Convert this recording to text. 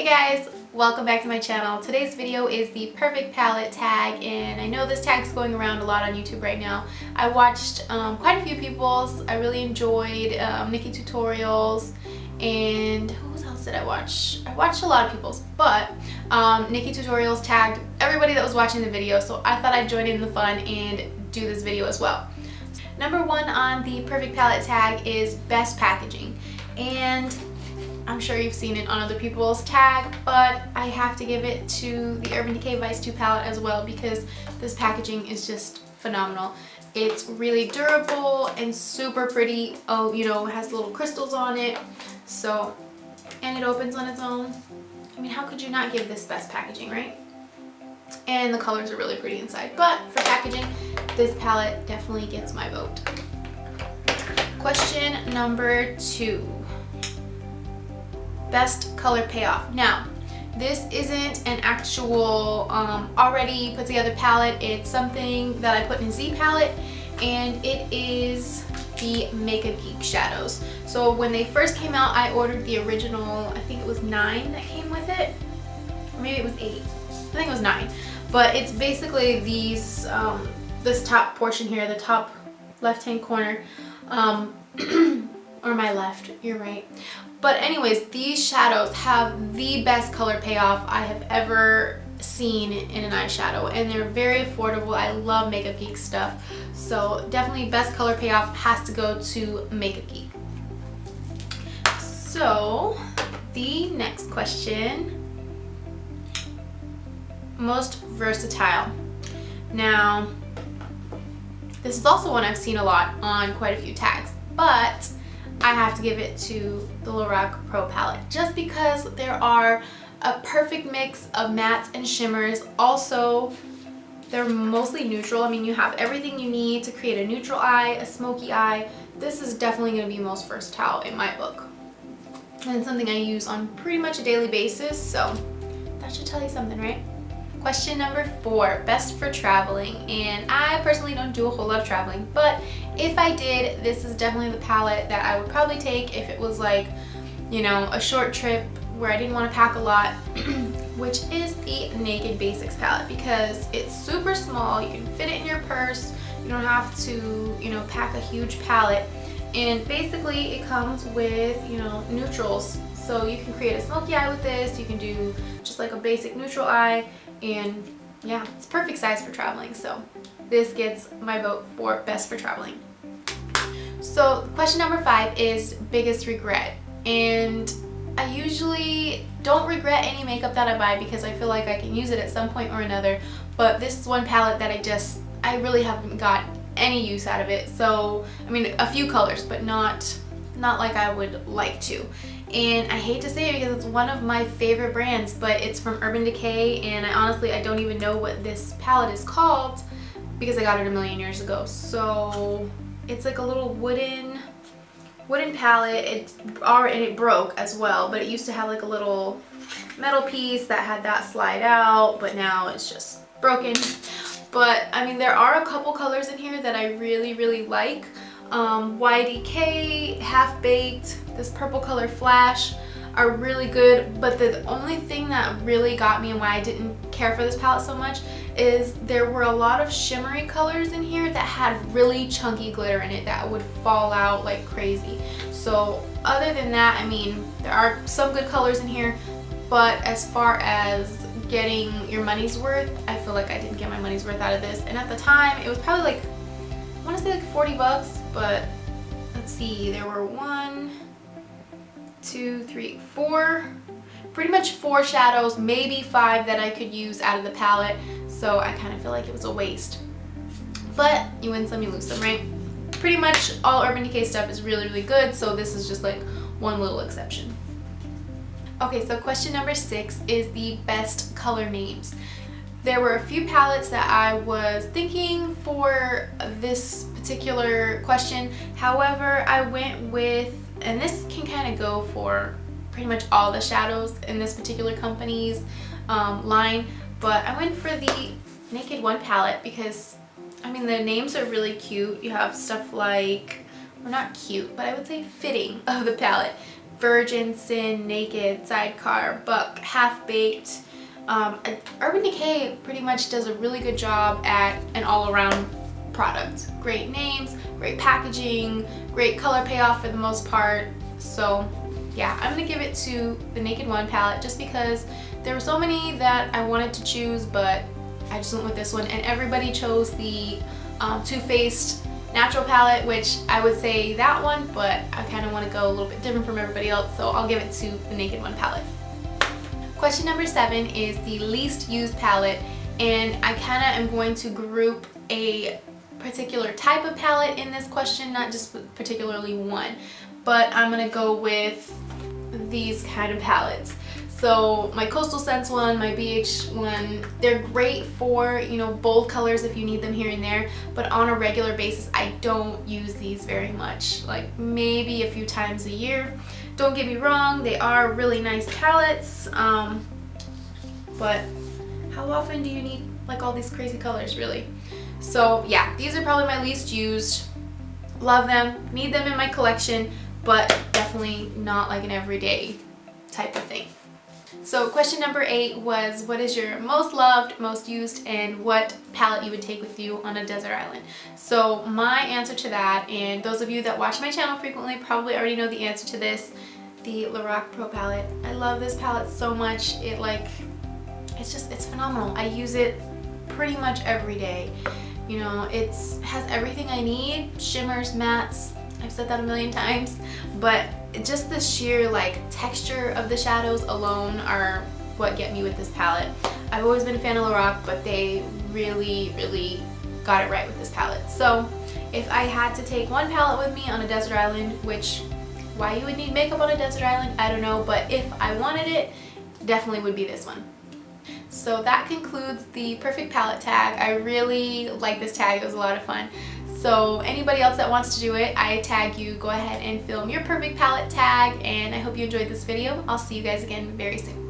guys, welcome back to my channel. Today's video is the perfect palette tag, and I know this tag's going around a lot on YouTube right now. I watched quite a few people's. I really enjoyed Nikki Tutorials, and who else did I watch? I watched a lot of people's, but Nikki Tutorials tagged everybody that was watching the video, so I thought I'd join in the fun and do this video as well. Number one on the perfect palette tag is best packaging, and I'm sure you've seen it on other people's tag, but I have to give it to the Urban Decay Vice 2 palette as well because this packaging is just phenomenal. It's really durable and super pretty. Oh, you know, it has little crystals on it. So, and it opens on its own. I mean, how could you not give this best packaging, right? And the colors are really pretty inside. But for packaging, this palette definitely gets my vote. Question number 2. Best color payoff. Now, this isn't an actual already put together palette. It's something that I put in a Z palette, and it is the Makeup Geek shadows. So when they first came out, I ordered the original, I think it was 9 that came with it, or maybe it was 8. I think it was 9. But it's basically these, this top portion here, the top left-hand corner, or my left, you're right. But anyways, these shadows have the best color payoff I have ever seen in an eyeshadow, and they're very affordable. I love Makeup Geek stuff, so definitely best color payoff has to go to Makeup Geek. So the next question, most versatile. Now, this is also one I've seen a lot on quite a few tags, but I have to give it to the Lorac Pro palette just because there are a perfect mix of mattes and shimmers. Also, they're mostly neutral. I mean, you have everything you need to create a neutral eye, a smoky eye. This is definitely going to be most versatile in my book. And it's something I use on pretty much a daily basis, so that should tell you something, right? Question number 4, best for traveling. And I personally don't do a whole lot of traveling, but if I did, this is definitely the palette that I would probably take if it was like, you know, a short trip where I didn't want to pack a lot, which is the Naked Basics palette, because it's super small. You can fit it in your purse. You don't have to, you know, pack a huge palette. And basically it comes with, you know, neutrals. So you can create a smoky eye with this. You can do just like a basic neutral eye. And yeah, it's perfect size for traveling, so this gets my vote for best for traveling. So question number 5 is biggest regret, and I usually don't regret any makeup that I buy because I feel like I can use it at some point or another, but this is one palette that I really haven't got any use out of it. So I mean, a few colors, but not like I would like to. And I hate to say it because it's one of my favorite brands, but it's from Urban Decay, and I don't even know what this palette is called because I got it a million years ago. So it's like a little wooden palette. And it broke as well, but it used to have like a little metal piece that had that slide out, but now it's just broken. But I mean, there are a couple colors in here that I really like. YDK, Half Baked, this purple color Flash are really good, but the only thing that really got me and why I didn't care for this palette so much is there were a lot of shimmery colors in here that had really chunky glitter in it that would fall out like crazy. So other than that, I mean, there are some good colors in here, but as far as getting your money's worth, I feel like I didn't get my money's worth out of this. And at the time, it was probably like, I want to say like 40 bucks, but let's see, there were 1, 2, 3, 4, pretty much 4 shadows, maybe 5 that I could use out of the palette, so I kind of feel like it was a waste. But you win some, you lose some, right? Pretty much all Urban Decay stuff is really good, so this is just like one little exception. Okay, so question number 6 is the best color names. There were a few palettes that I was thinking for this particular question. However, I went with, and this can kind of go for pretty much all the shadows in this particular company's line, but I went for the Naked One palette because, I mean, the names are really cute. You have stuff like, or not cute, but I would say fitting of the palette. Virgin, Sin, Naked, Sidecar, Buck, Half Baked. Urban Decay pretty much does a really good job at an all-around product. Great names, great packaging, great color payoff for the most part. So yeah, I'm gonna give it to the Naked One palette just because there were so many that I wanted to choose, but I just went with this one, and everybody chose the Too Faced natural palette, which I would say that one, but I kind of want to go a little bit different from everybody else, so I'll give it to the Naked One palette. Question number 7 is the least used palette, and I kind of am going to group a particular type of palette in this question, not just particularly one, but I'm going to go with these kind of palettes. So my Coastal Scents one, my BH one, they're great for, you know, bold colors if you need them here and there, but on a regular basis I don't use these very much, like maybe a few times a year. Don't get me wrong, they are really nice palettes, but how often do you need like all these crazy colors, really? So yeah, these are probably my least used. Love them, need them in my collection, but definitely not like an everyday type of thing. So question number 8 was, what is your most loved, most used, and what palette you would take with you on a desert island? So my answer to that, and those of you that watch my channel frequently probably already know the answer to this, the Lorac Pro palette. I love this palette so much. It's phenomenal. I use it pretty much every day. You know, it has everything I need, shimmers, mattes, I've said that a million times, but just the sheer like texture of the shadows alone are what get me with this palette. I've always been a fan of Lorac, but they really got it right with this palette. So if I had to take one palette with me on a desert island, which why you would need makeup on a desert island, I don't know, but if I wanted it, definitely would be this one. So that concludes the perfect palette tag. I really like this tag, it was a lot of fun. So anybody else that wants to do it, I tag you, go ahead and film your perfect palette tag, and I hope you enjoyed this video. I'll see you guys again very soon.